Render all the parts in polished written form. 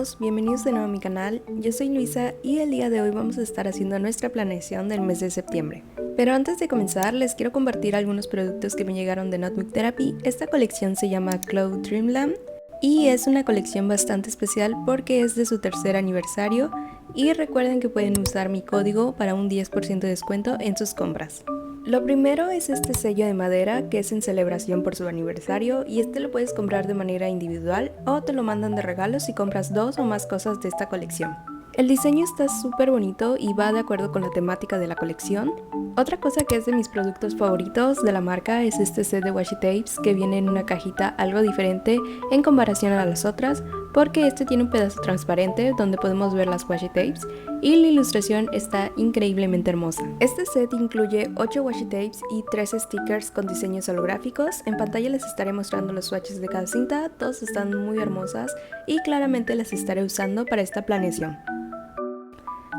todos, bienvenidos de nuevo a mi canal. Yo soy Luisa y el día de hoy vamos a estar haciendo nuestra planeación del mes de septiembre. Pero antes de comenzar les quiero compartir algunos productos que me llegaron de Notebook Therapy. Esta colección se llama Cloud Dreamland y es una colección bastante especial porque es de su tercer aniversario y recuerden que pueden usar mi código para un 10% de descuento en sus compras. Lo primero es este sello de madera que es en celebración por su aniversario y este lo puedes comprar de manera individual o te lo mandan de regalo si compras 2 o más cosas de esta colección. El diseño está súper bonito y va de acuerdo con la temática de la colección. Otra cosa que es de mis productos favoritos de la marca es este set de washi tapes que viene en una cajita algo diferente en comparación a las otras porque este tiene un pedazo transparente donde podemos ver las washi tapes y la ilustración está increíblemente hermosa. Este set incluye 8 washi tapes y 3 stickers con diseños holográficos. En pantalla les estaré mostrando los swatches de cada cinta, todas están muy hermosas y claramente las estaré usando para esta planeación.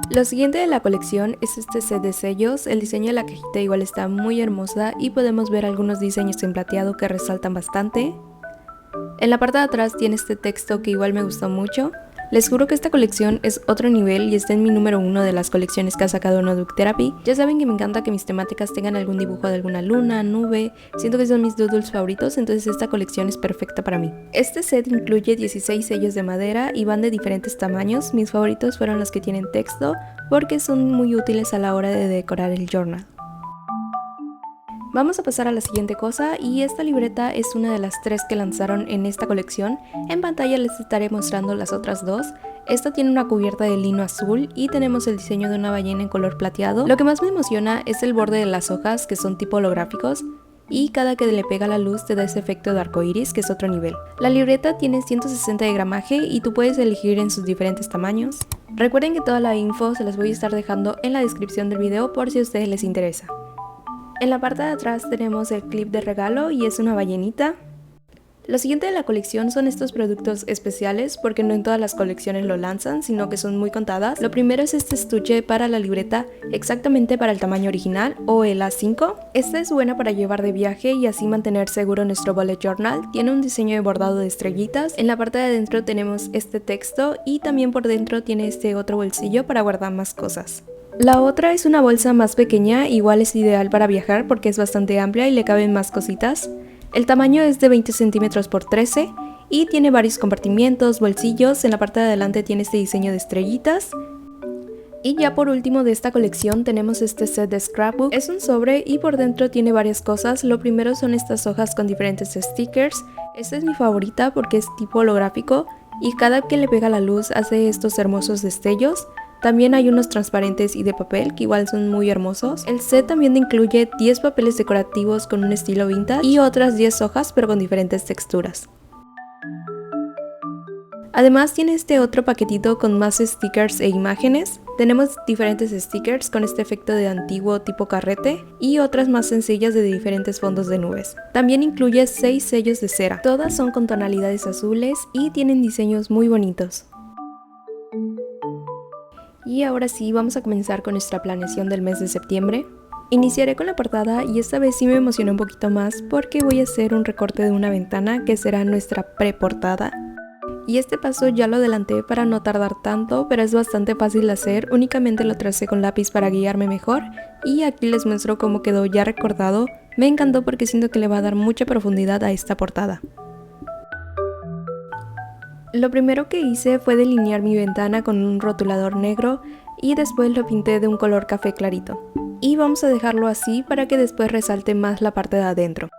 Lo siguiente de la colección es este set de sellos. El diseño de la cajita igual está muy hermosa y podemos ver algunos diseños en plateado que resaltan bastante. En la parte de atrás tiene este texto que igual me gustó mucho. Les juro que esta colección es otro nivel y está en mi número 1 de las colecciones que ha sacado Notebook Therapy. Ya saben que me encanta que mis temáticas tengan algún dibujo de alguna luna, nube, siento que son mis doodles favoritos, entonces esta colección es perfecta para mí. Este set incluye 16 sellos de madera y van de diferentes tamaños. Mis favoritos fueron los que tienen texto porque son muy útiles a la hora de decorar el journal. Vamos a pasar a la siguiente cosa y esta libreta es una de las 3 que lanzaron en esta colección. En pantalla les estaré mostrando las otras 2. Esta tiene una cubierta de lino azul y tenemos el diseño de una ballena en color plateado. Lo que más me emociona es el borde de las hojas que son tipo holográficos y cada que le pega la luz te da ese efecto de arcoiris que es otro nivel. La libreta tiene 160 de gramaje y tú puedes elegir en sus diferentes tamaños. Recuerden que toda la info se las voy a estar dejando en la descripción del video por si a ustedes les interesa. En la parte de atrás tenemos el clip de regalo y es una ballenita. Lo siguiente de la colección son estos productos especiales porque no en todas las colecciones lo lanzan, sino que son muy contadas. Lo primero es este estuche para la libreta exactamente para el tamaño original o el A5. Esta es buena para llevar de viaje y así mantener seguro nuestro bullet journal. Tiene un diseño de bordado de estrellitas. En la parte de adentro tenemos este texto y también por dentro tiene este otro bolsillo para guardar más cosas. La otra es una bolsa más pequeña, igual es ideal para viajar porque es bastante amplia y le caben más cositas. El tamaño es de 20 centímetros por 13 y tiene varios compartimientos, bolsillos. En la parte de adelante tiene este diseño de estrellitas. Y ya por último de esta colección tenemos este set de scrapbook. Es un sobre y por dentro tiene varias cosas. Lo primero son estas hojas con diferentes stickers. Esta es mi favorita porque es tipo holográfico y cada que le pega la luz hace estos hermosos destellos. También hay unos transparentes y de papel que igual son muy hermosos. El set también incluye 10 papeles decorativos con un estilo vintage y otras 10 hojas pero con diferentes texturas. Además tiene este otro paquetito con más stickers e imágenes. Tenemos diferentes stickers con este efecto de antiguo tipo carrete y otras más sencillas de diferentes fondos de nubes. También incluye 6 sellos de cera. Todas son con tonalidades azules y tienen diseños muy bonitos. Y ahora sí, vamos a comenzar con nuestra planeación del mes de septiembre. Iniciaré con la portada y esta vez sí me emocioné un poquito más porque voy a hacer un recorte de una ventana que será nuestra preportada. Y este paso ya lo adelanté para no tardar tanto, pero es bastante fácil de hacer, únicamente lo tracé con lápiz para guiarme mejor y aquí les muestro cómo quedó ya recortado. Me encantó porque siento que le va a dar mucha profundidad a esta portada. Lo primero que hice fue delinear mi ventana con un rotulador negro y después lo pinté de un color café clarito. Y vamos a dejarlo así para que después resalte más la parte de adentro.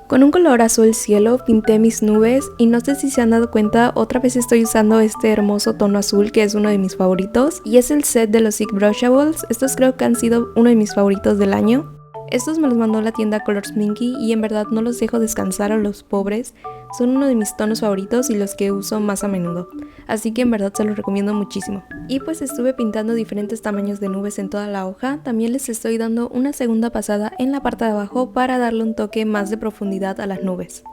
Con un color azul cielo pinté mis nubes y no sé si se han dado cuenta, otra vez estoy usando este hermoso tono azul que es uno de mis favoritos y es el set de los Ink Brushables. Estos creo que han sido uno de mis favoritos del año. Estos me los mandó la tienda Colors Minky y en verdad no los dejo descansar a los pobres. Son uno de mis tonos favoritos y los que uso más a menudo, así que en verdad se los recomiendo muchísimo. Y pues estuve pintando diferentes tamaños de nubes en toda la hoja. También les estoy dando una segunda pasada en la parte de abajo para darle un toque más de profundidad a las nubes.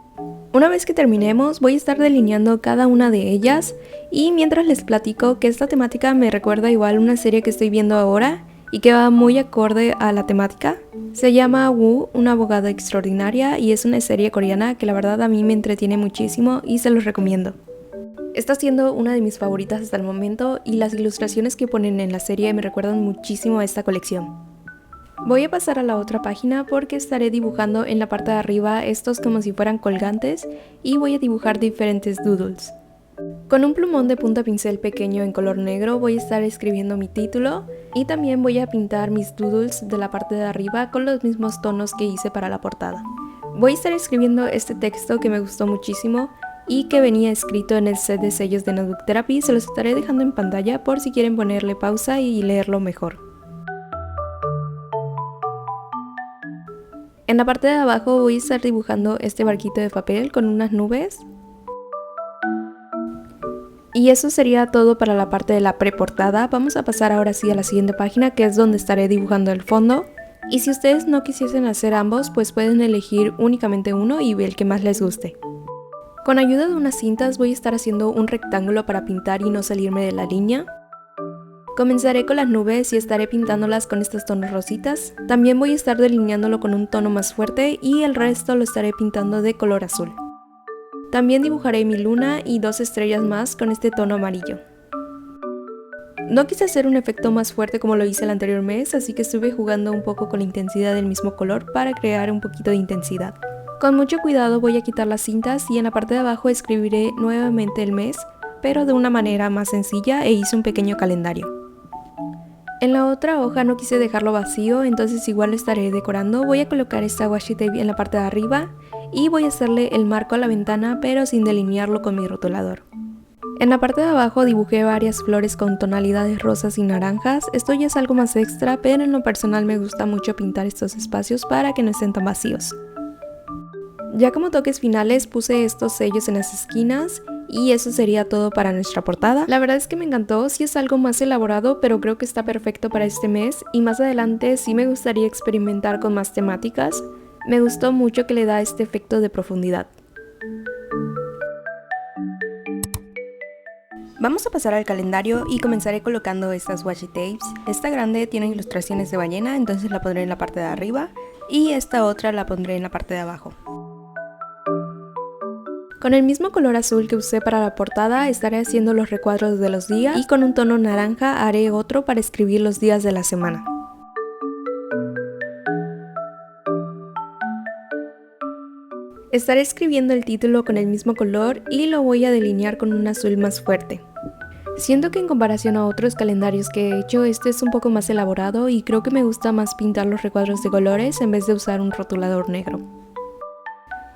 Una vez que terminemos voy a estar delineando cada una de ellas y mientras les platico que esta temática me recuerda igual una serie que estoy viendo ahora y que va muy acorde a la temática. Se llama Woo, una abogada extraordinaria y es una serie coreana que la verdad a mí me entretiene muchísimo y se los recomiendo. Está siendo una de mis favoritas hasta el momento y las ilustraciones que ponen en la serie me recuerdan muchísimo a esta colección. Voy a pasar a la otra página porque estaré dibujando en la parte de arriba estos como si fueran colgantes y voy a dibujar diferentes doodles. Con un plumón de punta pincel pequeño en color negro voy a estar escribiendo mi título y también voy a pintar mis doodles de la parte de arriba con los mismos tonos que hice para la portada. Voy a estar escribiendo este texto que me gustó muchísimo y que venía escrito en el set de sellos de Notebook Therapy. Se los estaré dejando en pantalla por si quieren ponerle pausa y leerlo mejor. En la parte de abajo voy a estar dibujando este barquito de papel con unas nubes. Y eso sería todo para la parte de la preportada. Vamos a pasar ahora sí a la siguiente página, que es donde estaré dibujando el fondo. Y si ustedes no quisiesen hacer ambos, pues pueden elegir únicamente uno y ver el que más les guste. Con ayuda de unas cintas voy a estar haciendo un rectángulo para pintar y no salirme de la línea. Comenzaré con las nubes y estaré pintándolas con estos tonos rositas. También voy a estar delineándolo con un tono más fuerte y el resto lo estaré pintando de color azul. También dibujaré mi luna y 2 estrellas más con este tono amarillo. No quise hacer un efecto más fuerte como lo hice el anterior mes, así que estuve jugando un poco con la intensidad del mismo color para crear un poquito de intensidad. Con mucho cuidado voy a quitar las cintas y en la parte de abajo escribiré nuevamente el mes, pero de una manera más sencilla e hice un pequeño calendario. En la otra hoja no quise dejarlo vacío, entonces igual lo estaré decorando. Voy a colocar esta washi tape en la parte de arriba y voy a hacerle el marco a la ventana pero sin delinearlo con mi rotulador. En la parte de abajo dibujé varias flores con tonalidades rosas y naranjas. Esto ya es algo más extra, pero en lo personal me gusta mucho pintar estos espacios para que no estén tan vacíos. Ya como toques finales puse estos sellos en las esquinas y eso sería todo para nuestra portada. La verdad es que me encantó, sí es algo más elaborado, pero creo que está perfecto para este mes y más adelante sí me gustaría experimentar con más temáticas. Me gustó mucho que le da este efecto de profundidad. Vamos a pasar al calendario y comenzaré colocando estas washi tapes. Esta grande tiene ilustraciones de ballena, entonces la pondré en la parte de arriba y esta otra la pondré en la parte de abajo. Con el mismo color azul que usé para la portada estaré haciendo los recuadros de los días y con un tono naranja haré otro para escribir los días de la semana. Estaré escribiendo el título con el mismo color y lo voy a delinear con un azul más fuerte. Siento que en comparación a otros calendarios que he hecho, este es un poco más elaborado y creo que me gusta más pintar los recuadros de colores en vez de usar un rotulador negro.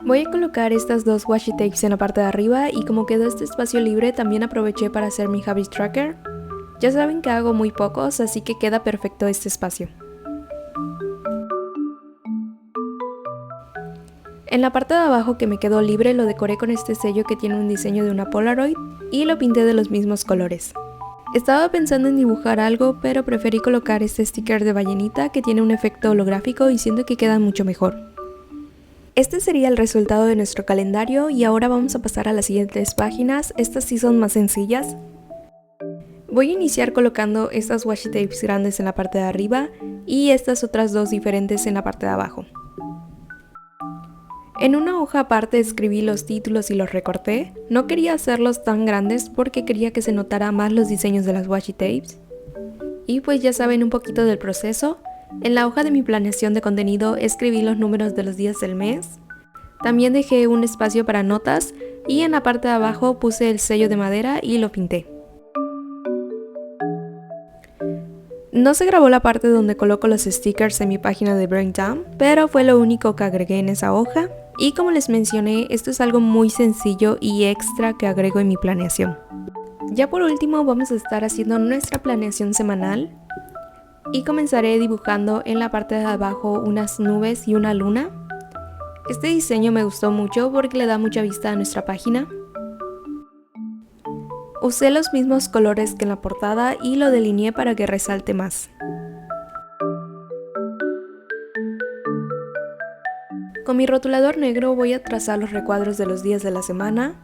Voy a colocar estas dos washi tapes en la parte de arriba y como quedó este espacio libre también aproveché para hacer mi habit tracker. Ya saben que hago muy pocos, así que queda perfecto este espacio. En la parte de abajo que me quedó libre lo decoré con este sello que tiene un diseño de una Polaroid y lo pinté de los mismos colores. Estaba pensando en dibujar algo, pero preferí colocar este sticker de ballenita que tiene un efecto holográfico y siento que queda mucho mejor. Este sería el resultado de nuestro calendario y ahora vamos a pasar a las siguientes páginas. Estas sí son más sencillas. Voy a iniciar colocando estas washi tapes grandes en la parte de arriba y estas otras dos diferentes en la parte de abajo. En una hoja aparte escribí los títulos y los recorté. No quería hacerlos tan grandes porque quería que se notara más los diseños de las washi tapes. Y pues ya saben un poquito del proceso. En la hoja de mi planeación de contenido escribí los números de los días del mes. También dejé un espacio para notas y en la parte de abajo puse el sello de madera y lo pinté. No se grabó la parte donde coloco los stickers en mi página de Braindown, pero fue lo único que agregué en esa hoja. Y como les mencioné, esto es algo muy sencillo y extra que agrego en mi planeación. Ya por último vamos a estar haciendo nuestra planeación semanal. Y comenzaré dibujando en la parte de abajo unas nubes y una luna. Este diseño me gustó mucho porque le da mucha vista a nuestra página. Usé los mismos colores que en la portada y lo delineé para que resalte más. Con mi rotulador negro voy a trazar los recuadros de los días de la semana.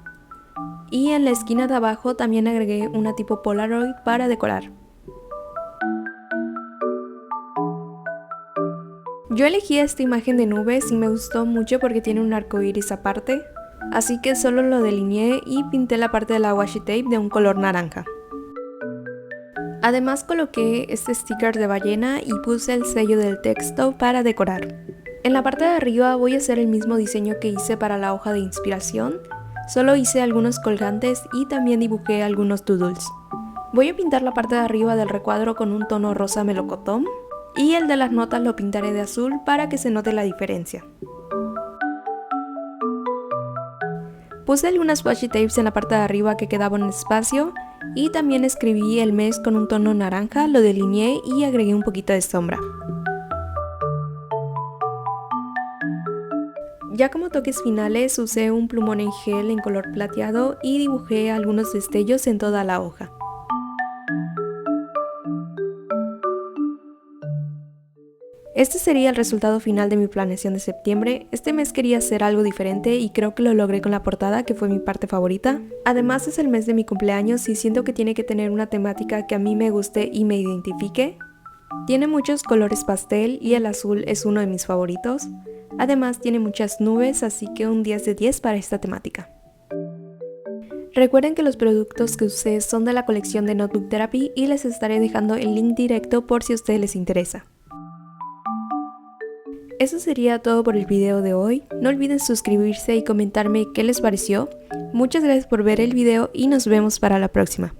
Y en la esquina de abajo también agregué una tipo Polaroid para decorar. Yo elegí esta imagen de nubes y me gustó mucho porque tiene un arco iris aparte. así que solo lo delineé y pinté la parte de la washi tape de un color naranja. Además coloqué este sticker de ballena y puse el sello del texto para decorar. En la parte de arriba voy a hacer el mismo diseño que hice para la hoja de inspiración, solo hice algunos colgantes y también dibujé algunos doodles. Voy a pintar la parte de arriba del recuadro con un tono rosa melocotón y el de las notas lo pintaré de azul para que se note la diferencia. Puse algunas washi tapes en la parte de arriba que quedaba un espacio y también escribí el mes con un tono naranja, lo delineé y agregué un poquito de sombra. Ya como toques finales usé un plumón en gel en color plateado y dibujé algunos destellos en toda la hoja. Este sería el resultado final de mi planeación de septiembre. Este mes quería hacer algo diferente y creo que lo logré con la portada, que fue mi parte favorita. Además es el mes de mi cumpleaños y siento que tiene que tener una temática que a mí me guste y me identifique. Tiene muchos colores pastel y el azul es uno de mis favoritos. Además tiene muchas nubes, así que un 10 de 10 para esta temática. Recuerden que los productos que usé son de la colección de Notebook Therapy y les estaré dejando el link directo por si a ustedes les interesa. Eso sería todo por el video de hoy. No olviden suscribirse y comentarme qué les pareció. Muchas gracias por ver el video y nos vemos para la próxima.